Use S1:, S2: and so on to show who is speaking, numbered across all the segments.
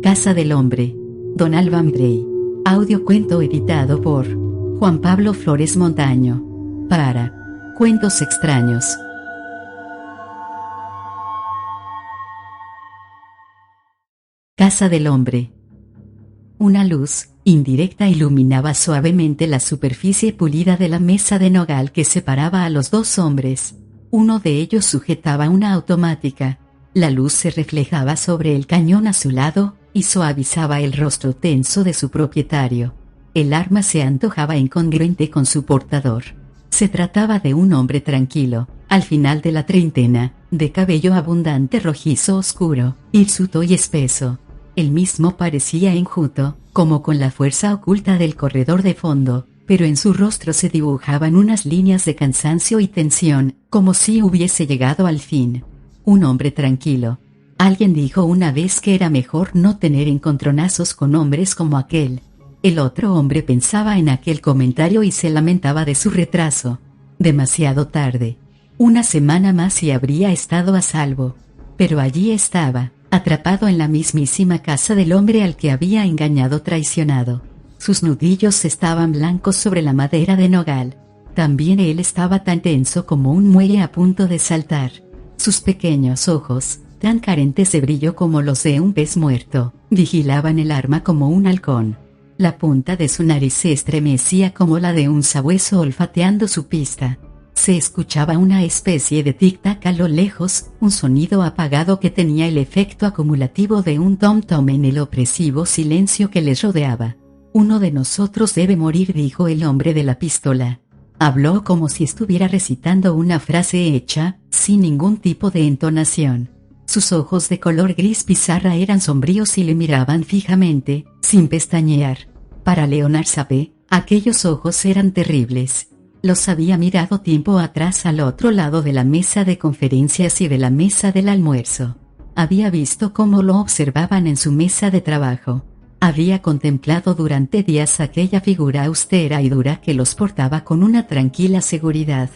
S1: Casa del Hombre. Don Alban Gray. Audiocuento editado por Juan Pablo Flores Montaño. Para Cuentos Extraños. Casa del Hombre. Una luz indirecta iluminaba suavemente la superficie pulida de la mesa de nogal que separaba a los dos hombres. Uno de ellos sujetaba una automática. La luz se reflejaba sobre el cañón azulado y suavizaba el rostro tenso de su propietario. El arma se antojaba incongruente con su portador. Se trataba de un hombre tranquilo, al final de la treintena, de cabello abundante rojizo oscuro, hirsuto y espeso. Él mismo parecía enjuto, como con la fuerza oculta del corredor de fondo, pero en su rostro se dibujaban unas líneas de cansancio y tensión, como si hubiese llegado al fin. Un hombre tranquilo. Alguien dijo una vez que era mejor no tener encontronazos con hombres como aquel. El otro hombre pensaba en aquel comentario y se lamentaba de su retraso. Demasiado tarde. Una semana más y habría estado a salvo. Pero allí estaba, atrapado en la mismísima casa del hombre al que había engañado, traicionado. Sus nudillos estaban blancos sobre la madera de nogal. También él estaba tan tenso como un muelle a punto de saltar. Sus pequeños ojos, tan carentes de brillo como los de un pez muerto, vigilaban el arma como un halcón. La punta de su nariz se estremecía como la de un sabueso olfateando su pista. Se escuchaba una especie de tic-tac a lo lejos, un sonido apagado que tenía el efecto acumulativo de un tom-tom en el opresivo silencio que les rodeaba. «Uno de nosotros debe morir», dijo el hombre de la pistola. Habló como si estuviera recitando una frase hecha, sin ningún tipo de entonación. Sus ojos de color gris pizarra eran sombríos y le miraban fijamente, sin pestañear. Para Leonard Sape, aquellos ojos eran terribles. Los había mirado tiempo atrás al otro lado de la mesa de conferencias y de la mesa del almuerzo. Había visto cómo lo observaban en su mesa de trabajo. Había contemplado durante días aquella figura austera y dura que los portaba con una tranquila seguridad.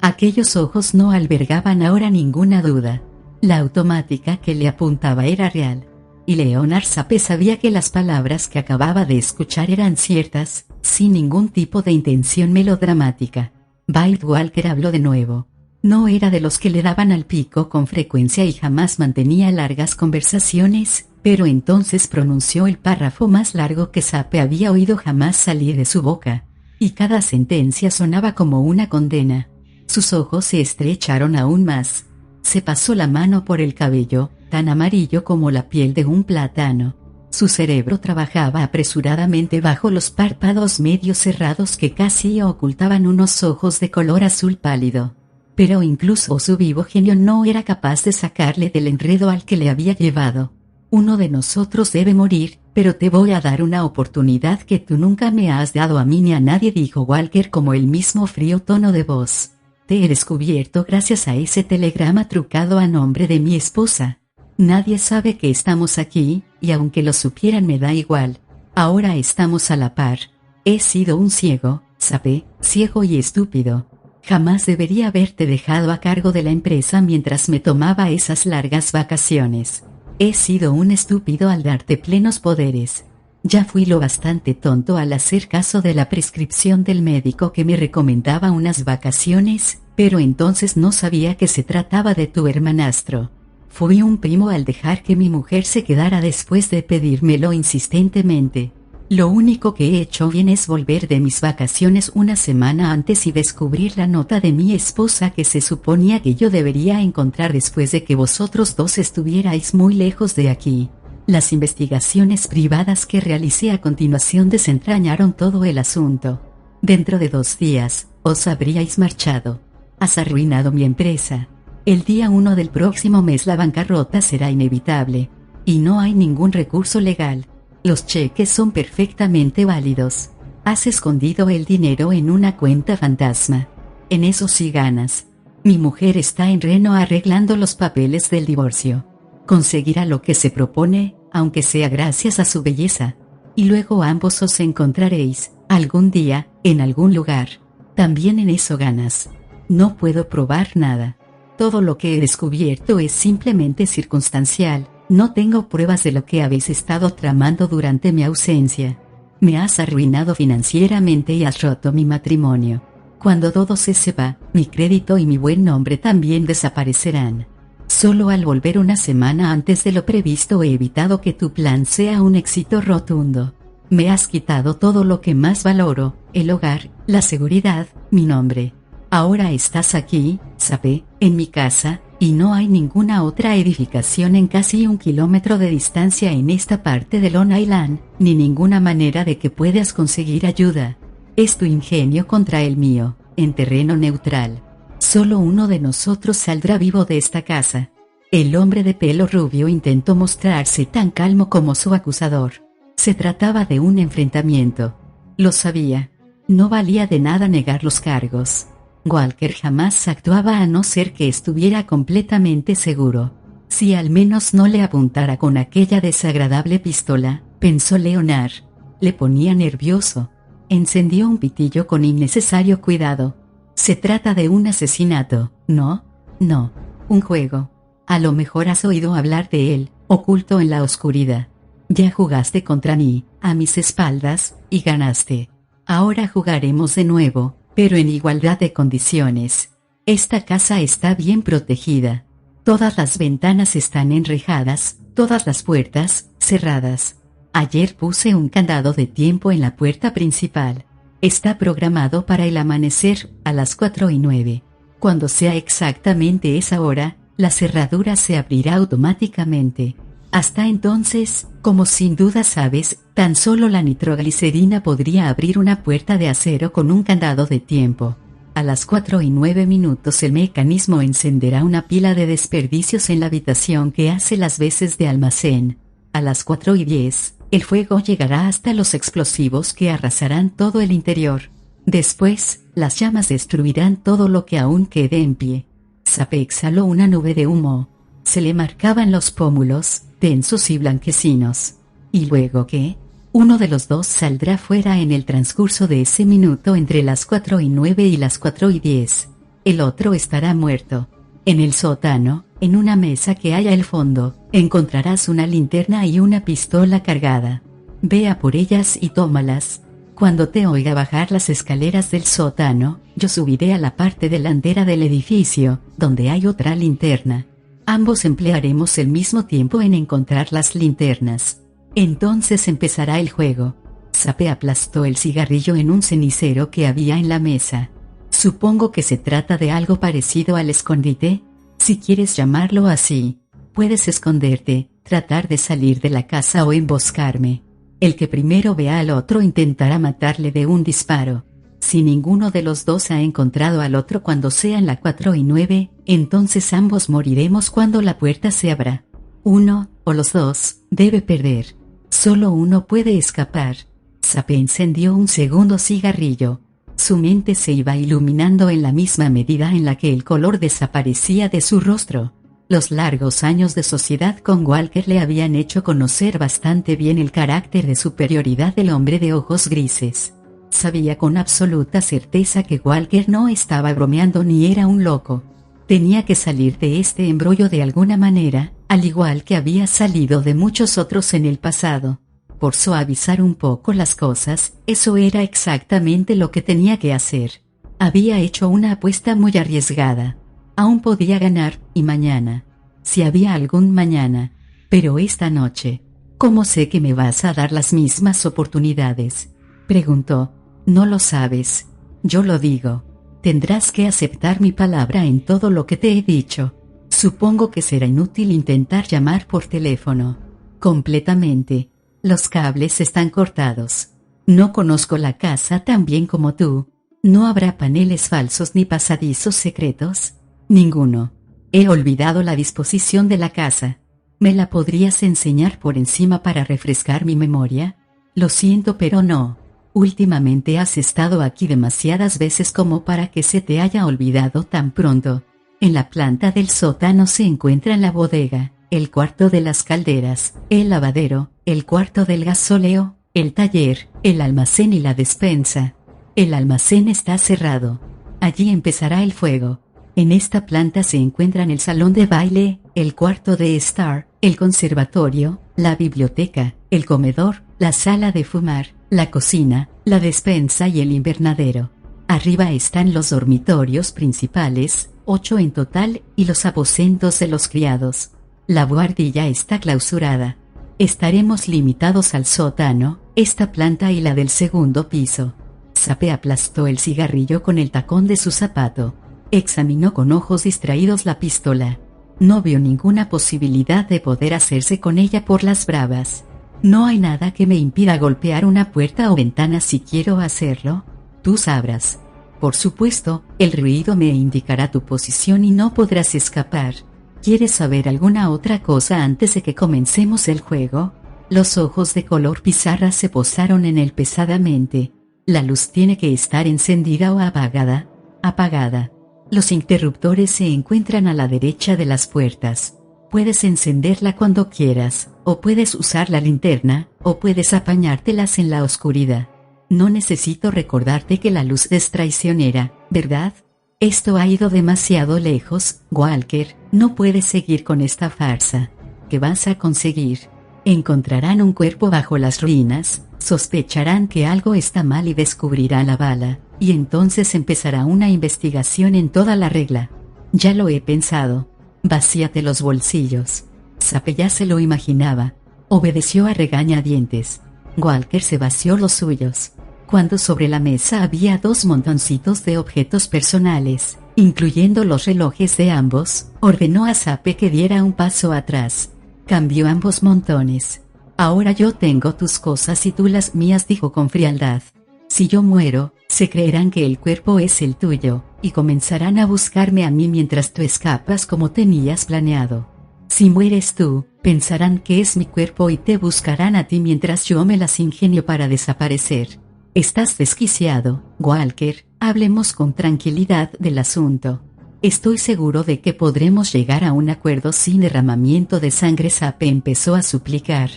S1: Aquellos ojos no albergaban ahora ninguna duda. La automática que le apuntaba era real. Y Leonard Sape sabía que las palabras que acababa de escuchar eran ciertas, sin ningún tipo de intención melodramática. Byrd Walker habló de nuevo. No era de los que le daban al pico con frecuencia y jamás mantenía largas conversaciones, pero entonces pronunció el párrafo más largo que Sape había oído jamás salir de su boca. Y cada sentencia sonaba como una condena. Sus ojos se estrecharon aún más. Se pasó la mano por el cabello, tan amarillo como la piel de un plátano. Su cerebro trabajaba apresuradamente bajo los párpados medio cerrados que casi ocultaban unos ojos de color azul pálido. Pero incluso su vivo genio no era capaz de sacarle del enredo al que le había llevado. «Uno de nosotros debe morir, pero te voy a dar una oportunidad que tú nunca me has dado a mí ni a nadie», dijo Walker con el mismo frío tono de voz. «Te he descubierto gracias a ese telegrama trucado a nombre de mi esposa. Nadie sabe que estamos aquí, y aunque lo supieran me da igual. Ahora estamos a la par. He sido un ciego, Sape, ciego y estúpido. Jamás debería haberte dejado a cargo de la empresa mientras me tomaba esas largas vacaciones. He sido un estúpido al darte plenos poderes. Ya fui lo bastante tonto al hacer caso de la prescripción del médico que me recomendaba unas vacaciones, pero entonces no sabía que se trataba de tu hermanastro. Fui un primo al dejar que mi mujer se quedara después de pedírmelo insistentemente. Lo único que he hecho bien es volver de mis vacaciones una semana antes y descubrir la nota de mi esposa que se suponía que yo debería encontrar después de que vosotros dos estuvierais muy lejos de aquí. Las investigaciones privadas que realicé a continuación desentrañaron todo el asunto. Dentro de 2 días, os habríais marchado. Has arruinado mi empresa. El día 1 del próximo mes la bancarrota será inevitable. Y no hay ningún recurso legal. Los cheques son perfectamente válidos. Has escondido el dinero en una cuenta fantasma. En eso sí ganas. Mi mujer está en Reno arreglando los papeles del divorcio. Conseguirá lo que se propone, aunque sea gracias a su belleza. Y luego ambos os encontraréis, algún día, en algún lugar. También en eso ganas. No puedo probar nada. Todo lo que he descubierto es simplemente circunstancial. No tengo pruebas de lo que habéis estado tramando durante mi ausencia. Me has arruinado financieramente y has roto mi matrimonio. Cuando todo se sepa, mi crédito y mi buen nombre también desaparecerán. Solo al volver una semana antes de lo previsto he evitado que tu plan sea un éxito rotundo. Me has quitado todo lo que más valoro, el hogar, la seguridad, mi nombre. Ahora estás aquí, Sape, en mi casa, y no hay ninguna otra edificación en casi 1 kilómetro de distancia en esta parte de Long Island, ni ninguna manera de que puedas conseguir ayuda. Es tu ingenio contra el mío, en terreno neutral. Solo uno de nosotros saldrá vivo de esta casa. El hombre de pelo rubio intentó mostrarse tan calmo como su acusador. Se trataba de un enfrentamiento. Lo sabía. No valía de nada negar los cargos. Walker jamás actuaba a no ser que estuviera completamente seguro. Si al menos no le apuntara con aquella desagradable pistola, pensó Leonard. Le ponía nervioso. Encendió un pitillo con innecesario cuidado. Se trata de un asesinato, ¿no? No. Un juego. A lo mejor has oído hablar de él, oculto en la oscuridad. Ya jugaste contra mí, a mis espaldas, y ganaste. Ahora jugaremos de nuevo, pero en igualdad de condiciones. Esta casa está bien protegida. Todas las ventanas están enrejadas, todas las puertas, cerradas. Ayer puse un candado de tiempo en la puerta principal. Está programado para el amanecer, a las 4:09. Cuando sea exactamente esa hora, la cerradura se abrirá automáticamente. Hasta entonces, como sin duda sabes, tan solo la nitroglicerina podría abrir una puerta de acero con un candado de tiempo. A las 4:09 el mecanismo encenderá una pila de desperdicios en la habitación que hace las veces de almacén. A las 4:10, el fuego llegará hasta los explosivos que arrasarán todo el interior. Después, las llamas destruirán todo lo que aún quede en pie. Sape exhaló una nube de humo. Se le marcaban los pómulos, densos y blanquecinos. ¿Y luego qué? Uno de los dos saldrá fuera en el transcurso de ese minuto entre las 4:09 y las 4:10. El otro estará muerto. En el sótano, en una mesa que hay al fondo, encontrarás una linterna y una pistola cargada. Ve a por ellas y tómalas. Cuando te oiga bajar las escaleras del sótano, yo subiré a la parte delantera del edificio, donde hay otra linterna. Ambos emplearemos el mismo tiempo en encontrar las linternas. Entonces empezará el juego. Sape aplastó el cigarrillo en un cenicero que había en la mesa. Supongo que se trata de algo parecido al escondite. Si quieres llamarlo así, puedes esconderte, tratar de salir de la casa o emboscarme. El que primero vea al otro intentará matarle de un disparo. Si ninguno de los dos ha encontrado al otro cuando sean las 4:09, entonces ambos moriremos cuando la puerta se abra. Uno, o los dos, debe perder. Solo uno puede escapar. Sape encendió un segundo cigarrillo. Su mente se iba iluminando en la misma medida en la que el color desaparecía de su rostro. Los largos años de sociedad con Walker le habían hecho conocer bastante bien el carácter de superioridad del hombre de ojos grises. Sabía con absoluta certeza que Walker no estaba bromeando ni era un loco. Tenía que salir de este embrollo de alguna manera, al igual que había salido de muchos otros en el pasado. Por suavizar un poco las cosas, eso era exactamente lo que tenía que hacer. Había hecho una apuesta muy arriesgada. Aún podía ganar, y mañana. Si había algún mañana. Pero esta noche. ¿Cómo sé que me vas a dar las mismas oportunidades?, preguntó. No lo sabes. Yo lo digo. Tendrás que aceptar mi palabra en todo lo que te he dicho. Supongo que será inútil intentar llamar por teléfono. Completamente. Los cables están cortados. No conozco la casa tan bien como tú. ¿No habrá paneles falsos ni pasadizos secretos? Ninguno. He olvidado la disposición de la casa. ¿Me la podrías enseñar por encima para refrescar mi memoria? Lo siento, pero no. Últimamente has estado aquí demasiadas veces como para que se te haya olvidado tan pronto. En la planta del sótano se encuentran la bodega, el cuarto de las calderas, el lavadero, el cuarto del gasóleo, el taller, el almacén y la despensa. El almacén está cerrado. Allí empezará el fuego. En esta planta se encuentran el salón de baile, el cuarto de estar, el conservatorio, la biblioteca, el comedor, la sala de fumar, la cocina, la despensa y el invernadero. Arriba están los dormitorios principales, 8 en total, y los aposentos de los criados. La buhardilla está clausurada. Estaremos limitados al sótano, esta planta y la del segundo piso. Sape aplastó el cigarrillo con el tacón de su zapato. Examinó con ojos distraídos la pistola. No vio ninguna posibilidad de poder hacerse con ella por las bravas. No hay nada que me impida golpear una puerta o ventana si quiero hacerlo. Tú sabrás. Por supuesto, el ruido me indicará tu posición y no podrás escapar. ¿Quieres saber alguna otra cosa antes de que comencemos el juego? Los ojos de color pizarra se posaron en él pesadamente. La luz tiene que estar encendida o apagada. Apagada. Los interruptores se encuentran a la derecha de las puertas. Puedes encenderla cuando quieras, o puedes usar la linterna, o puedes apañártelas en la oscuridad. No necesito recordarte que la luz es traicionera, ¿verdad? Esto ha ido demasiado lejos, Walker, no puedes seguir con esta farsa. ¿Qué vas a conseguir? Encontrarán un cuerpo bajo las ruinas, sospecharán que algo está mal y descubrirán la bala, y entonces empezará una investigación en toda la regla. Ya lo he pensado. Vacíate los bolsillos. Sape ya se lo imaginaba. Obedeció a regañadientes. Walker se vació los suyos. Cuando sobre la mesa había 2 montoncitos de objetos personales, incluyendo los relojes de ambos, ordenó a Sape que diera un paso atrás. Cambió ambos montones. Ahora yo tengo tus cosas y tú las mías, dijo con frialdad. Si yo muero, se creerán que el cuerpo es el tuyo, y comenzarán a buscarme a mí mientras tú escapas como tenías planeado. Si mueres tú, pensarán que es mi cuerpo y te buscarán a ti mientras yo me las ingenio para desaparecer. Estás desquiciado, Walker, hablemos con tranquilidad del asunto. Estoy seguro de que podremos llegar a un acuerdo sin derramamiento de sangre. Sape empezó a suplicar.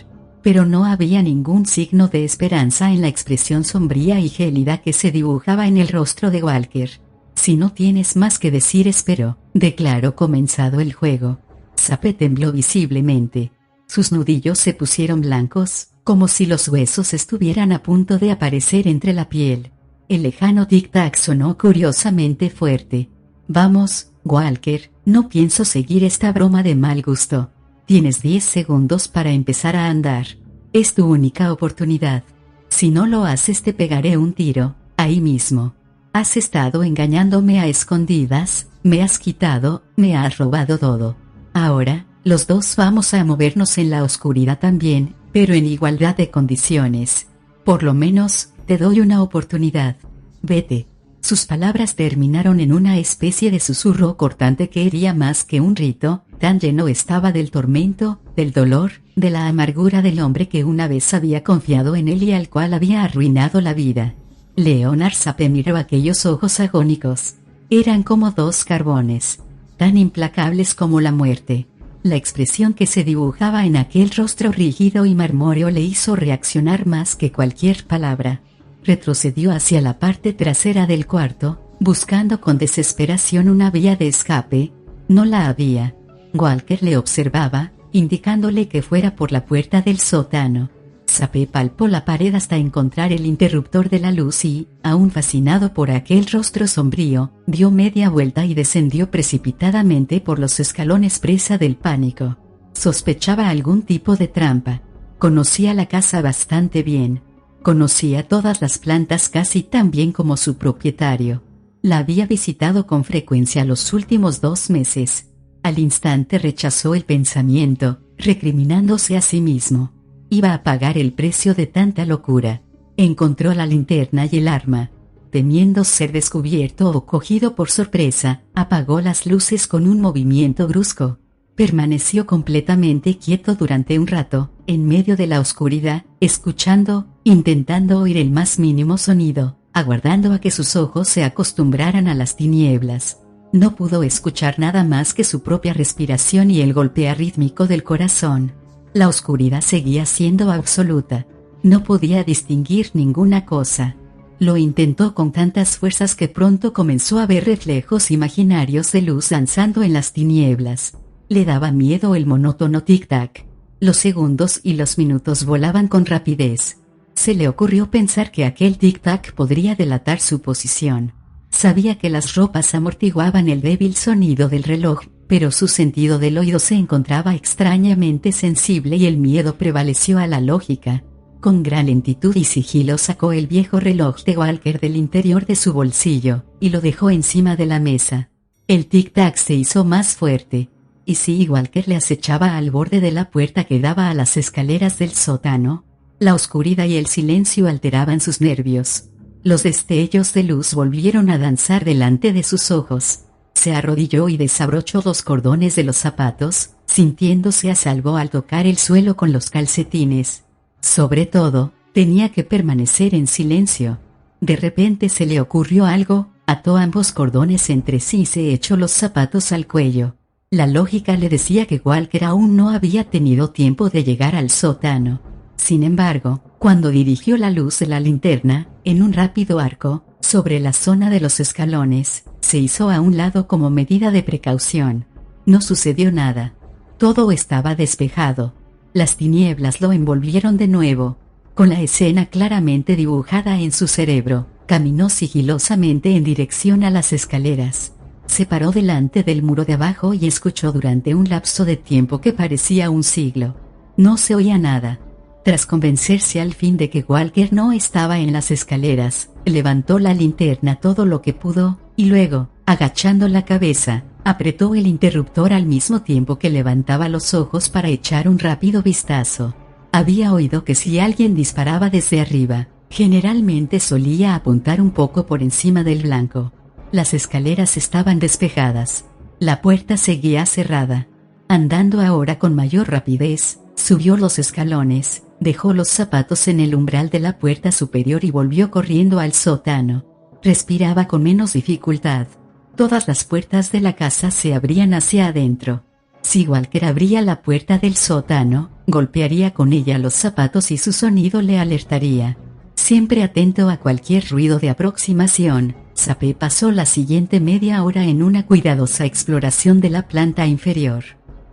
S1: Pero no había ningún signo de esperanza en la expresión sombría y gélida que se dibujaba en el rostro de Walker. Si no tienes más que decir, espero, declaró comenzado el juego. Sape tembló visiblemente. Sus nudillos se pusieron blancos, como si los huesos estuvieran a punto de aparecer entre la piel. El lejano tic-tac sonó curiosamente fuerte. Vamos, Walker, no pienso seguir esta broma de mal gusto. Tienes 10 segundos para empezar a andar. Es tu única oportunidad. Si no lo haces te pegaré un tiro, ahí mismo. Has estado engañándome a escondidas, me has quitado, me has robado todo. Ahora, los dos vamos a movernos en la oscuridad también, pero en igualdad de condiciones. Por lo menos, te doy una oportunidad. Vete. Sus palabras terminaron en una especie de susurro cortante que hería más que un rito, tan lleno estaba del tormento, del dolor, de la amargura del hombre que una vez había confiado en él y al cual había arruinado la vida. Leonard Sape miró aquellos ojos agónicos. Eran como 2 carbones, tan implacables como la muerte. La expresión que se dibujaba en aquel rostro rígido y marmóreo le hizo reaccionar más que cualquier palabra. Retrocedió hacia la parte trasera del cuarto, buscando con desesperación una vía de escape. No la había. Walker le observaba, indicándole que fuera por la puerta del sótano. Sape palpó la pared hasta encontrar el interruptor de la luz y, aún fascinado por aquel rostro sombrío, dio media vuelta y descendió precipitadamente por los escalones presa del pánico. Sospechaba algún tipo de trampa. Conocía la casa bastante bien. Conocía todas las plantas casi tan bien como su propietario. La había visitado con frecuencia los últimos 2 meses. Al instante rechazó el pensamiento, recriminándose a sí mismo. Iba a pagar el precio de tanta locura. Encontró la linterna y el arma. Temiendo ser descubierto o cogido por sorpresa, apagó las luces con un movimiento brusco. Permaneció completamente quieto durante un rato, en medio de la oscuridad, escuchando, intentando oír el más mínimo sonido, aguardando a que sus ojos se acostumbraran a las tinieblas. No pudo escuchar nada más que su propia respiración y el golpear rítmico del corazón. La oscuridad seguía siendo absoluta. No podía distinguir ninguna cosa. Lo intentó con tantas fuerzas que pronto comenzó a ver reflejos imaginarios de luz danzando en las tinieblas. Le daba miedo el monótono tic-tac. Los segundos y los minutos volaban con rapidez. Se le ocurrió pensar que aquel tic-tac podría delatar su posición. Sabía que las ropas amortiguaban el débil sonido del reloj, pero su sentido del oído se encontraba extrañamente sensible y el miedo prevaleció a la lógica. Con gran lentitud y sigilo sacó el viejo reloj de Walker del interior de su bolsillo, y lo dejó encima de la mesa. El tic-tac se hizo más fuerte, y si Walker le acechaba al borde de la puerta que daba a las escaleras del sótano. La oscuridad y el silencio alteraban sus nervios. Los destellos de luz volvieron a danzar delante de sus ojos. Se arrodilló y desabrochó los cordones de los zapatos, sintiéndose a salvo al tocar el suelo con los calcetines. Sobre todo, tenía que permanecer en silencio. De repente se le ocurrió algo, ató ambos cordones entre sí y se echó los zapatos al cuello. La lógica le decía que Walker aún no había tenido tiempo de llegar al sótano. Sin embargo, cuando dirigió la luz de la linterna, en un rápido arco, sobre la zona de los escalones, se hizo a un lado como medida de precaución. No sucedió nada. Todo estaba despejado. Las tinieblas lo envolvieron de nuevo. Con la escena claramente dibujada en su cerebro, caminó sigilosamente en dirección a las escaleras. Se paró delante del muro de abajo y escuchó durante un lapso de tiempo que parecía un siglo. No se oía nada. Tras convencerse al fin de que Walker no estaba en las escaleras, levantó la linterna todo lo que pudo, y luego, agachando la cabeza, apretó el interruptor al mismo tiempo que levantaba los ojos para echar un rápido vistazo. Había oído que si alguien disparaba desde arriba, generalmente solía apuntar un poco por encima del blanco. Las escaleras estaban despejadas. La puerta seguía cerrada. Andando ahora con mayor rapidez, subió los escalones, dejó los zapatos en el umbral de la puerta superior y volvió corriendo al sótano. Respiraba con menos dificultad. Todas las puertas de la casa se abrían hacia adentro. Si Walker abría la puerta del sótano, golpearía con ella los zapatos y su sonido le alertaría. Siempre atento a cualquier ruido de aproximación, Sape pasó la siguiente media hora en una cuidadosa exploración de la planta inferior.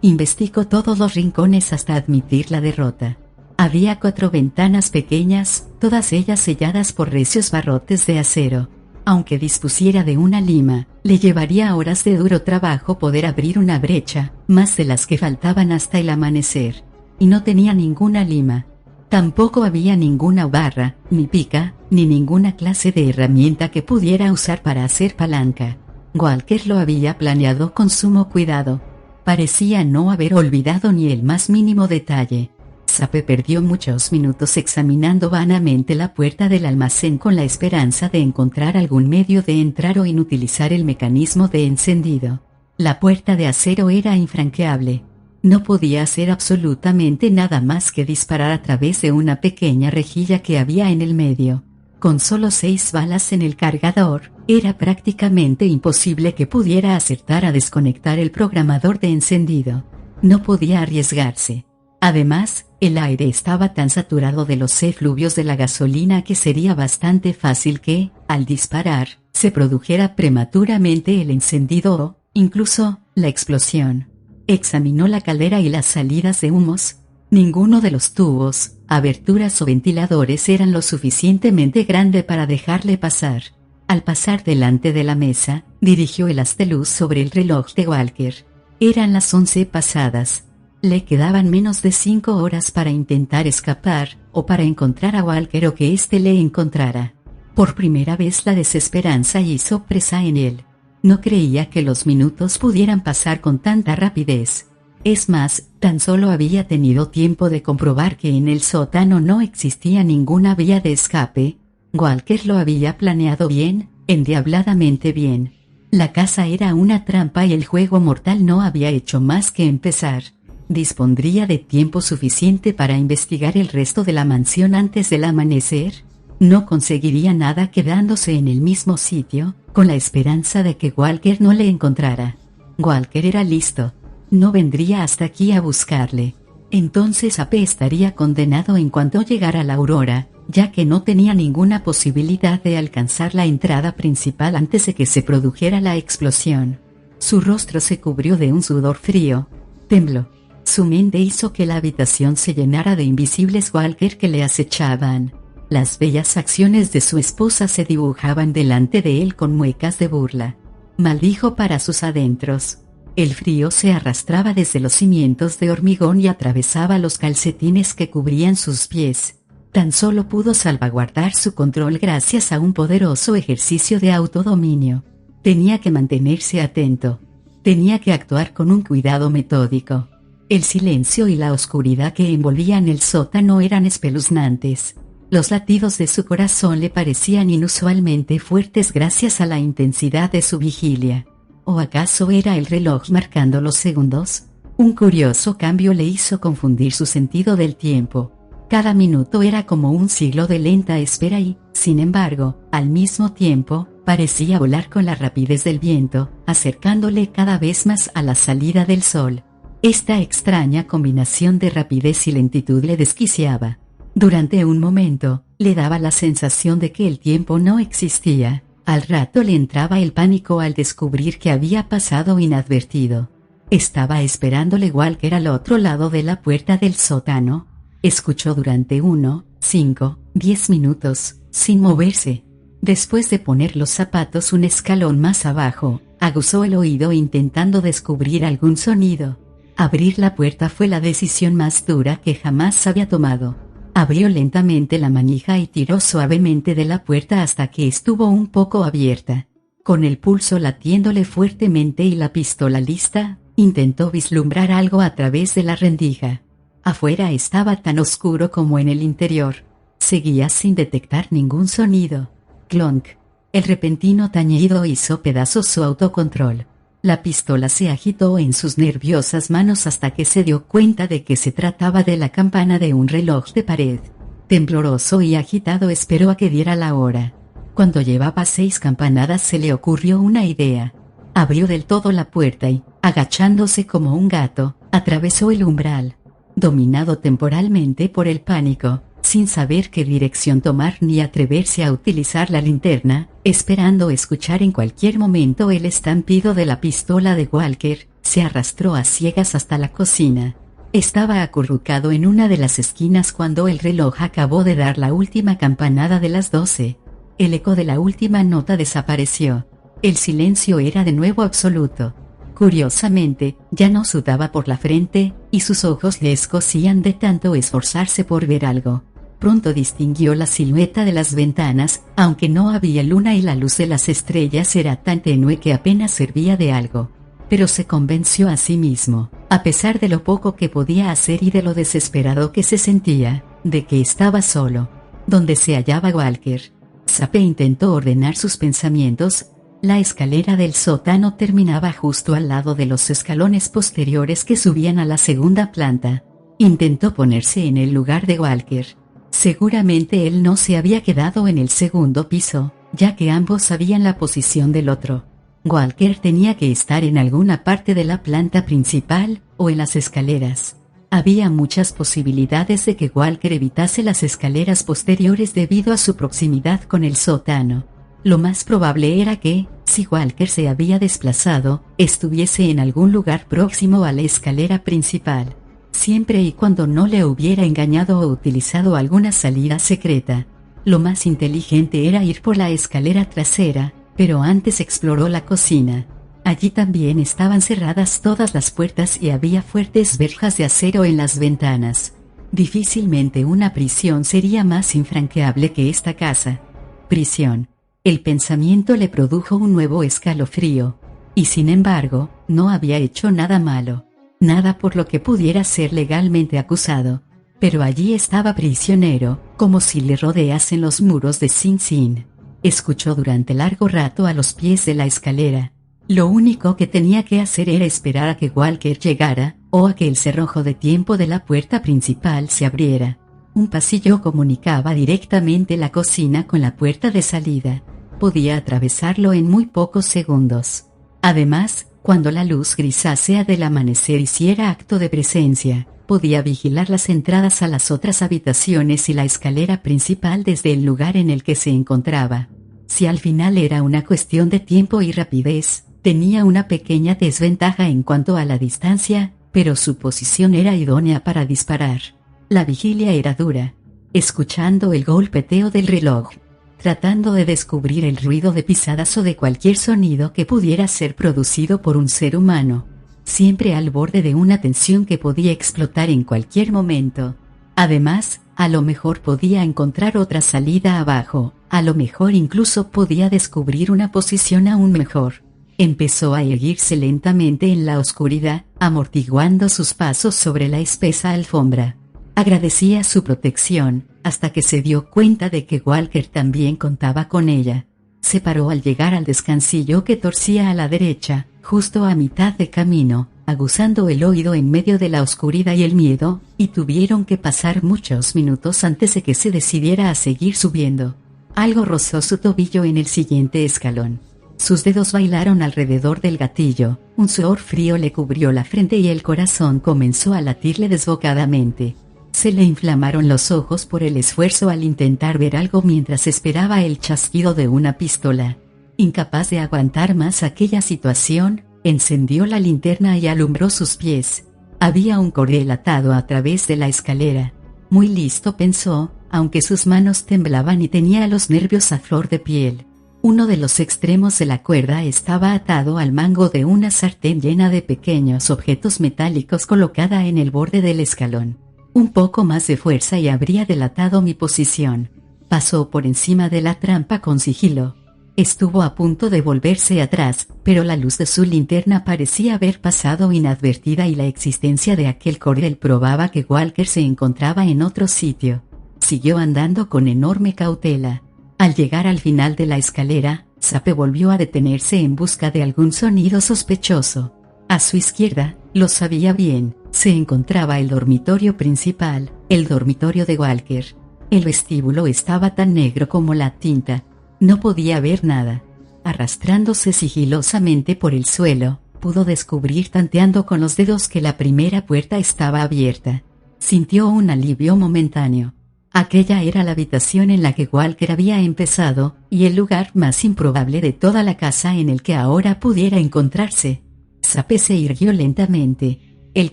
S1: Investigó todos los rincones hasta admitir la derrota. Había 4 ventanas pequeñas, todas ellas selladas por recios barrotes de acero. Aunque dispusiera de una lima, le llevaría horas de duro trabajo poder abrir una brecha, más de las que faltaban hasta el amanecer. Y no tenía ninguna lima. Tampoco había ninguna barra, ni pica, ni ninguna clase de herramienta que pudiera usar para hacer palanca. Walker lo había planeado con sumo cuidado. Parecía no haber olvidado ni el más mínimo detalle. Sape perdió muchos minutos examinando vanamente la puerta del almacén con la esperanza de encontrar algún medio de entrar o inutilizar el mecanismo de encendido. La puerta de acero era infranqueable. No podía hacer absolutamente nada más que disparar a través de una pequeña rejilla que había en el medio. Con solo 6 balas en el cargador, era prácticamente imposible que pudiera acertar a desconectar el programador de encendido. No podía arriesgarse. Además, el aire estaba tan saturado de los efluvios de la gasolina que sería bastante fácil que, al disparar, se produjera prematuramente el encendido o, incluso, la explosión. Examinó la caldera y las salidas de humos. Ninguno de los tubos, aberturas o ventiladores eran lo suficientemente grande para dejarle pasar. Al pasar delante de la mesa, dirigió el haz de luz sobre el reloj de Walker. Eran las 11 pasadas. Le quedaban menos de 5 horas para intentar escapar, o para encontrar a Walker o que éste le encontrara. Por primera vez la desesperanza hizo presa en él. No creía que los minutos pudieran pasar con tanta rapidez. Es más, tan solo había tenido tiempo de comprobar que en el sótano no existía ninguna vía de escape. Walker lo había planeado bien, endiabladamente bien. La casa era una trampa y el juego mortal no había hecho más que empezar. ¿Dispondría de tiempo suficiente para investigar el resto de la mansión antes del amanecer? No conseguiría nada quedándose en el mismo sitio, con la esperanza de que Walker no le encontrara. Walker era listo. No vendría hasta aquí a buscarle. Entonces Sape estaría condenado en cuanto llegara la aurora, ya que no tenía ninguna posibilidad de alcanzar la entrada principal antes de que se produjera la explosión. Su rostro se cubrió de un sudor frío. Tembló. Su mente hizo que la habitación se llenara de invisibles Walker que le acechaban. Las bellas acciones de su esposa se dibujaban delante de él con muecas de burla. Maldijo para sus adentros. El frío se arrastraba desde los cimientos de hormigón y atravesaba los calcetines que cubrían sus pies. Tan solo pudo salvaguardar su control gracias a un poderoso ejercicio de autodominio. Tenía que mantenerse atento. Tenía que actuar con un cuidado metódico. El silencio y la oscuridad que envolvían el sótano eran espeluznantes. Los latidos de su corazón le parecían inusualmente fuertes gracias a la intensidad de su vigilia. ¿O acaso era el reloj marcando los segundos? Un curioso cambio le hizo confundir su sentido del tiempo. Cada minuto era como un siglo de lenta espera y, sin embargo, al mismo tiempo, parecía volar con la rapidez del viento, acercándole cada vez más a la salida del sol. Esta extraña combinación de rapidez y lentitud le desquiciaba. Durante un momento, le daba la sensación de que el tiempo no existía. Al rato le entraba el pánico al descubrir que había pasado inadvertido. Estaba esperándole Walker al otro lado de la puerta del sótano. Escuchó durante 1, 5, 10 minutos, sin moverse. Después de poner los zapatos un escalón más abajo, aguzó el oído intentando descubrir algún sonido. Abrir la puerta fue la decisión más dura que jamás había tomado. Abrió lentamente la manija y tiró suavemente de la puerta hasta que estuvo un poco abierta. Con el pulso latiéndole fuertemente y la pistola lista, intentó vislumbrar algo a través de la rendija. Afuera estaba tan oscuro como en el interior. Seguía sin detectar ningún sonido. Clonk. El repentino tañido hizo pedazos su autocontrol. La pistola se agitó en sus nerviosas manos hasta que se dio cuenta de que se trataba de la campana de un reloj de pared. Tembloroso y agitado esperó a que diera la hora. Cuando llevaba 6 campanadas se le ocurrió una idea. Abrió del todo la puerta y, agachándose como un gato, atravesó el umbral. Dominado temporalmente por el pánico, sin saber qué dirección tomar ni atreverse a utilizar la linterna, esperando escuchar en cualquier momento el estampido de la pistola de Walker, se arrastró a ciegas hasta la cocina. Estaba acurrucado en una de las esquinas cuando el reloj acabó de dar la última campanada de las 12. El eco de la última nota desapareció. El silencio era de nuevo absoluto. Curiosamente, ya no sudaba por la frente, y sus ojos le escocían de tanto esforzarse por ver algo. Pronto distinguió la silueta de las ventanas, aunque no había luna y la luz de las estrellas era tan tenue que apenas servía de algo. Pero se convenció a sí mismo, a pesar de lo poco que podía hacer y de lo desesperado que se sentía, de que estaba solo. Donde se hallaba Walker. Sape intentó ordenar sus pensamientos. La escalera del sótano terminaba justo al lado de los escalones posteriores que subían a la segunda planta. Intentó ponerse en el lugar de Walker. Seguramente él no se había quedado en el segundo piso, ya que ambos sabían la posición del otro. Walker tenía que estar en alguna parte de la planta principal, o en las escaleras. Había muchas posibilidades de que Walker evitase las escaleras posteriores debido a su proximidad con el sótano. Lo más probable era que, si Walker se había desplazado, estuviese en algún lugar próximo a la escalera principal. Siempre y cuando no le hubiera engañado o utilizado alguna salida secreta. Lo más inteligente era ir por la escalera trasera, pero antes exploró la cocina. Allí también estaban cerradas todas las puertas y había fuertes verjas de acero en las ventanas. Difícilmente una prisión sería más infranqueable que esta casa. Prisión. El pensamiento le produjo un nuevo escalofrío. Y sin embargo, no había hecho nada malo. Nada por lo que pudiera ser legalmente acusado. Pero allí estaba prisionero, como si le rodeasen los muros de Sing Sing. Escuchó durante largo rato a los pies de la escalera. Lo único que tenía que hacer era esperar a que Walker llegara, o a que el cerrojo de tiempo de la puerta principal se abriera. Un pasillo comunicaba directamente la cocina con la puerta de salida. Podía atravesarlo en muy pocos segundos. Además, cuando la luz grisácea del amanecer hiciera acto de presencia, podía vigilar las entradas a las otras habitaciones y la escalera principal desde el lugar en el que se encontraba. Si al final era una cuestión de tiempo y rapidez, tenía una pequeña desventaja en cuanto a la distancia, pero su posición era idónea para disparar. La vigilia era dura. Escuchando el golpeteo del reloj, tratando de descubrir el ruido de pisadas o de cualquier sonido que pudiera ser producido por un ser humano, siempre al borde de una tensión que podía explotar en cualquier momento. Además, a lo mejor podía encontrar otra salida abajo, a lo mejor incluso podía descubrir una posición aún mejor. Empezó a erguirse lentamente en la oscuridad, amortiguando sus pasos sobre la espesa alfombra. Agradecía su protección, hasta que se dio cuenta de que Walker también contaba con ella. Se paró al llegar al descansillo que torcía a la derecha, justo a mitad de camino, aguzando el oído en medio de la oscuridad y el miedo, y tuvieron que pasar muchos minutos antes de que se decidiera a seguir subiendo. Algo rozó su tobillo en el siguiente escalón. Sus dedos bailaron alrededor del gatillo, un sudor frío le cubrió la frente y el corazón comenzó a latirle desbocadamente. Se le inflamaron los ojos por el esfuerzo al intentar ver algo mientras esperaba el chasquido de una pistola. Incapaz de aguantar más aquella situación, encendió la linterna y alumbró sus pies. Había un cordel atado a través de la escalera. Muy listo, pensó, aunque sus manos temblaban y tenía los nervios a flor de piel. Uno de los extremos de la cuerda estaba atado al mango de una sartén llena de pequeños objetos metálicos colocada en el borde del escalón. Un poco más de fuerza y habría delatado mi posición. Pasó por encima de la trampa con sigilo. Estuvo a punto de volverse atrás, pero la luz de su linterna parecía haber pasado inadvertida y la existencia de aquel cordel probaba que Walker se encontraba en otro sitio. Siguió andando con enorme cautela. Al llegar al final de la escalera, Sape volvió a detenerse en busca de algún sonido sospechoso. A su izquierda, lo sabía bien, se encontraba el dormitorio principal, el dormitorio de Walker. El vestíbulo estaba tan negro como la tinta. No podía ver nada. Arrastrándose sigilosamente por el suelo, pudo descubrir tanteando con los dedos que la primera puerta estaba abierta. Sintió un alivio momentáneo. Aquella era la habitación en la que Walker había empezado, y el lugar más improbable de toda la casa en el que ahora pudiera encontrarse. Sape se irguió lentamente. El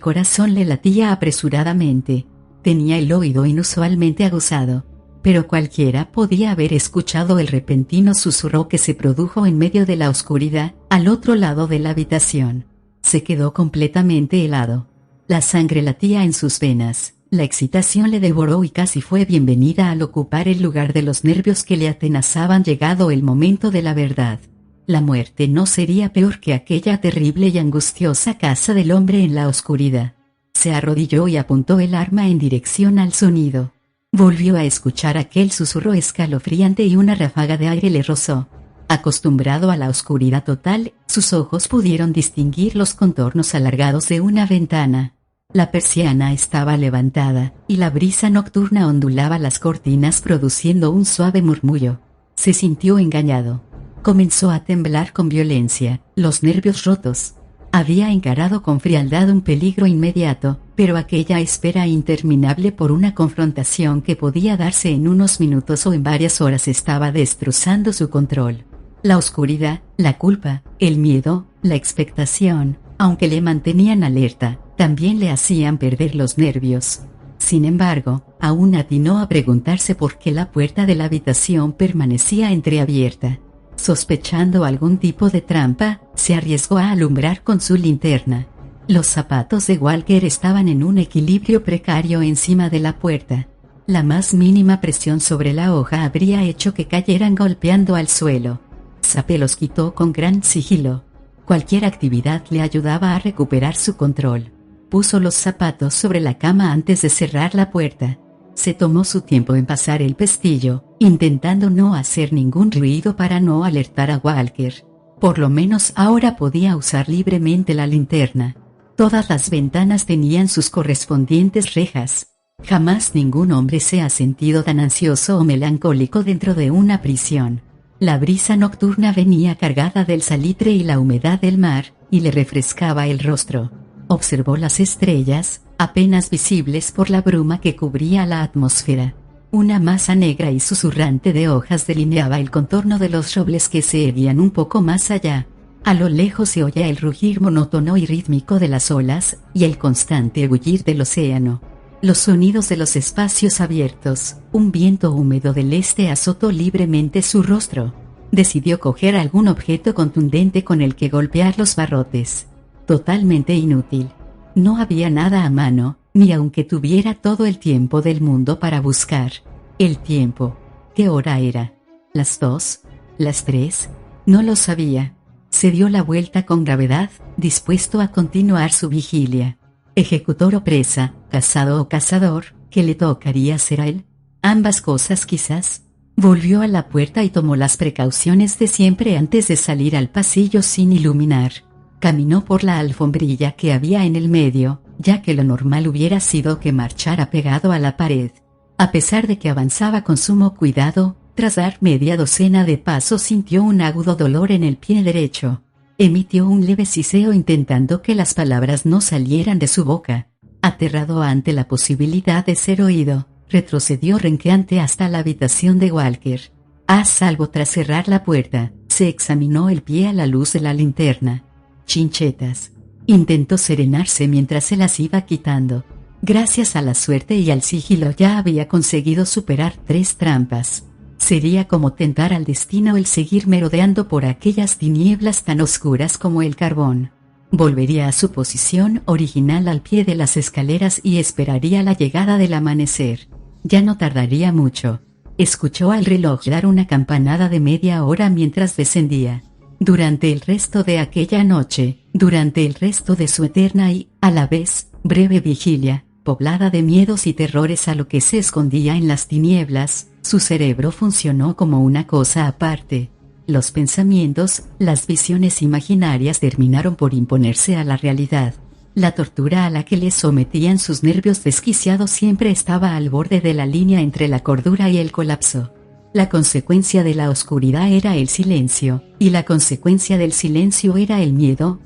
S1: corazón le latía apresuradamente. Tenía el oído inusualmente aguzado, pero cualquiera podía haber escuchado el repentino susurro que se produjo en medio de la oscuridad, al otro lado de la habitación. Se quedó completamente helado. La sangre latía en sus venas. La excitación le devoró y casi fue bienvenida al ocupar el lugar de los nervios que le atenazaban llegado el momento de la verdad. La muerte no sería peor que aquella terrible y angustiosa casa del hombre en la oscuridad. Se arrodilló y apuntó el arma en dirección al sonido. Volvió a escuchar aquel susurro escalofriante y una ráfaga de aire le rozó. Acostumbrado a la oscuridad total, sus ojos pudieron distinguir los contornos alargados de una ventana. La persiana estaba levantada, y la brisa nocturna ondulaba las cortinas produciendo un suave murmullo. Se sintió engañado. Comenzó a temblar con violencia, los nervios rotos. Había encarado con frialdad un peligro inmediato, pero aquella espera interminable por una confrontación que podía darse en unos minutos o en varias horas estaba destrozando su control. La oscuridad, la culpa, el miedo, la expectación, aunque le mantenían alerta, también le hacían perder los nervios. Sin embargo, aún atinó a preguntarse por qué la puerta de la habitación permanecía entreabierta. Sospechando algún tipo de trampa, se arriesgó a alumbrar con su linterna. Los zapatos de Walker estaban en un equilibrio precario encima de la puerta. La más mínima presión sobre la hoja habría hecho que cayeran golpeando al suelo. Sape los quitó con gran sigilo. Cualquier actividad le ayudaba a recuperar su control. Puso los zapatos sobre la cama antes de cerrar la puerta. Se tomó su tiempo en pasar el pestillo, intentando no hacer ningún ruido para no alertar a Walker. Por lo menos ahora podía usar libremente la linterna. Todas las ventanas tenían sus correspondientes rejas. Jamás ningún hombre se ha sentido tan ansioso o melancólico dentro de una prisión. La brisa nocturna venía cargada del salitre y la humedad del mar, y le refrescaba el rostro. Observó las estrellas, apenas visibles por la bruma que cubría la atmósfera. Una masa negra y susurrante de hojas delineaba el contorno de los robles que se erguían un poco más allá. A lo lejos se oía el rugir monótono y rítmico de las olas y el constante bullir del océano. Los sonidos de los espacios abiertos, un viento húmedo del este azotó libremente su rostro. Decidió coger algún objeto contundente con el que golpear los barrotes. Totalmente inútil. No había nada a mano, ni aunque tuviera todo el tiempo del mundo para buscar. El tiempo. ¿Qué hora era? ¿Las 2? ¿Las 3? No lo sabía. Se dio la vuelta con gravedad, dispuesto a continuar su vigilia. Ejecutor o presa, cazado o cazador, ¿qué le tocaría ser a él? Ambas cosas quizás. Volvió a la puerta y tomó las precauciones de siempre antes de salir al pasillo sin iluminar. Caminó por la alfombrilla que había en el medio, ya que lo normal hubiera sido que marchara pegado a la pared. A pesar de que avanzaba con sumo cuidado, tras dar media docena de pasos sintió un agudo dolor en el pie derecho. Emitió un leve siseo intentando que las palabras no salieran de su boca. Aterrado ante la posibilidad de ser oído, retrocedió renqueante hasta la habitación de Walker. A salvo tras cerrar la puerta, se examinó el pie a la luz de la linterna. Chinchetas. Intentó serenarse mientras se las iba quitando. Gracias a la suerte y al sigilo ya había conseguido superar 3 trampas. Sería como tentar al destino el seguir merodeando por aquellas tinieblas tan oscuras como el carbón. Volvería a su posición original al pie de las escaleras y esperaría la llegada del amanecer. Ya no tardaría mucho. Escuchó al reloj dar una campanada de media hora mientras descendía. Durante el resto de aquella noche, durante el resto de su eterna y, a la vez, breve vigilia, poblada de miedos y terrores a lo que se escondía en las tinieblas, su cerebro funcionó como una cosa aparte. Los pensamientos, las visiones imaginarias terminaron por imponerse a la realidad. La tortura a la que le sometían sus nervios desquiciados siempre estaba al borde de la línea entre la cordura y el colapso. La consecuencia de la oscuridad era el silencio, y la consecuencia del silencio era el miedo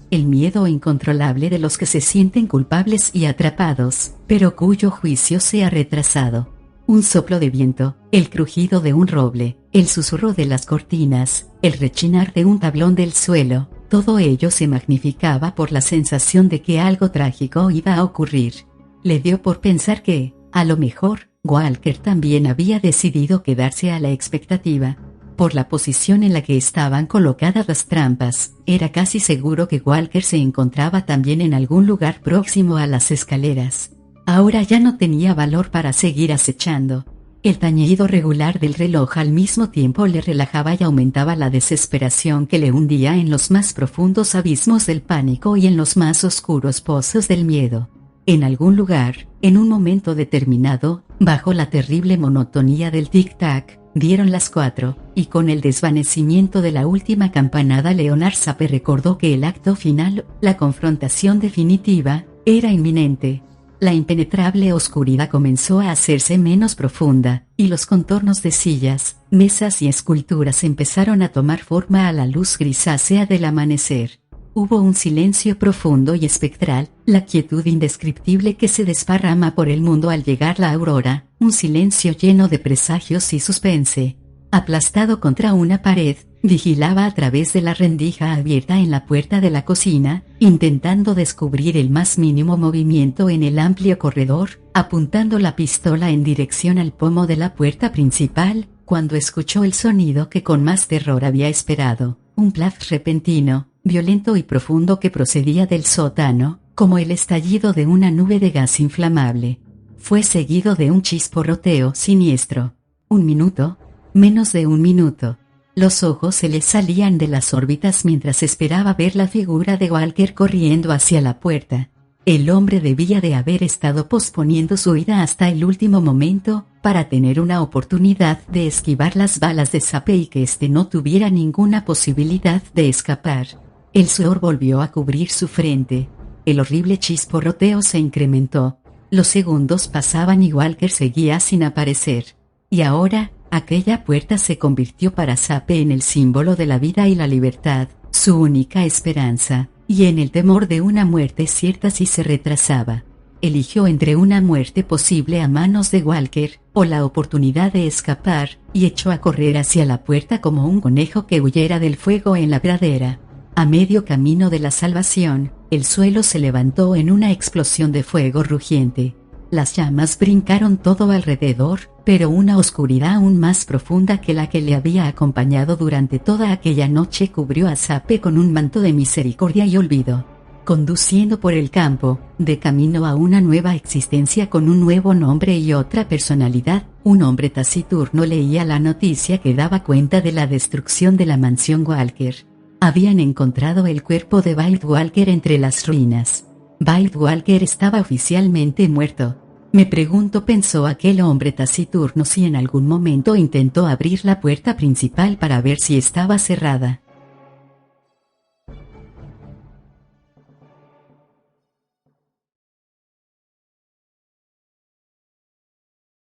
S1: incontrolable de los que se sienten culpables y atrapados, pero cuyo juicio se ha retrasado. Un soplo de viento, el crujido de un roble, el susurro de las cortinas, el rechinar de un tablón del suelo, todo ello se magnificaba por la sensación de que algo trágico iba a ocurrir. Le dio por pensar que, a lo mejor, Walker también había decidido quedarse a la expectativa. Por la posición en la que estaban colocadas las trampas, era casi seguro que Walker se encontraba también en algún lugar próximo a las escaleras. Ahora ya no tenía valor para seguir acechando. El tañido regular del reloj al mismo tiempo le relajaba y aumentaba la desesperación que le hundía en los más profundos abismos del pánico y en los más oscuros pozos del miedo. En algún lugar, en un momento determinado, bajo la terrible monotonía del tic-tac, dieron las 4, y con el desvanecimiento de la última campanada Leonard Sape recordó que el acto final, la confrontación definitiva, era inminente. La impenetrable oscuridad comenzó a hacerse menos profunda, y los contornos de sillas, mesas y esculturas empezaron a tomar forma a la luz grisácea del amanecer. Hubo un silencio profundo y espectral, la quietud indescriptible que se desparrama por el mundo al llegar la aurora, un silencio lleno de presagios y suspense. Aplastado contra una pared, vigilaba a través de la rendija abierta en la puerta de la cocina, intentando descubrir el más mínimo movimiento en el amplio corredor, apuntando la pistola en dirección al pomo de la puerta principal, cuando escuchó el sonido que con más terror había esperado, un plaf repentino, violento y profundo que procedía del sótano, como el estallido de una nube de gas inflamable. Fue seguido de un chisporroteo siniestro. 1 minuto, menos de 1 minuto. Los ojos se le salían de las órbitas mientras esperaba ver la figura de Walker corriendo hacia la puerta. El hombre debía de haber estado posponiendo su huida hasta el último momento, para tener una oportunidad de esquivar las balas de Sape y que éste no tuviera ninguna posibilidad de escapar. El sudor volvió a cubrir su frente. El horrible chisporroteo se incrementó. Los segundos pasaban y Walker seguía sin aparecer. Y ahora, aquella puerta se convirtió para Sape en el símbolo de la vida y la libertad, su única esperanza, y en el temor de una muerte cierta si se retrasaba. Eligió entre una muerte posible a manos de Walker, o la oportunidad de escapar, y echó a correr hacia la puerta como un conejo que huyera del fuego en la pradera. A medio camino de la salvación, el suelo se levantó en una explosión de fuego rugiente. Las llamas brincaron todo alrededor, pero una oscuridad aún más profunda que la que le había acompañado durante toda aquella noche cubrió a Sape con un manto de misericordia y olvido. Conduciendo por el campo, de camino a una nueva existencia con un nuevo nombre y otra personalidad, un hombre taciturno leía la noticia que daba cuenta de la destrucción de la mansión Walker. Habían encontrado el cuerpo de Bite Walker entre las ruinas. Bite Walker estaba oficialmente muerto. Me pregunto, pensó aquel hombre taciturno, si en algún momento intentó abrir la puerta principal para ver si estaba cerrada.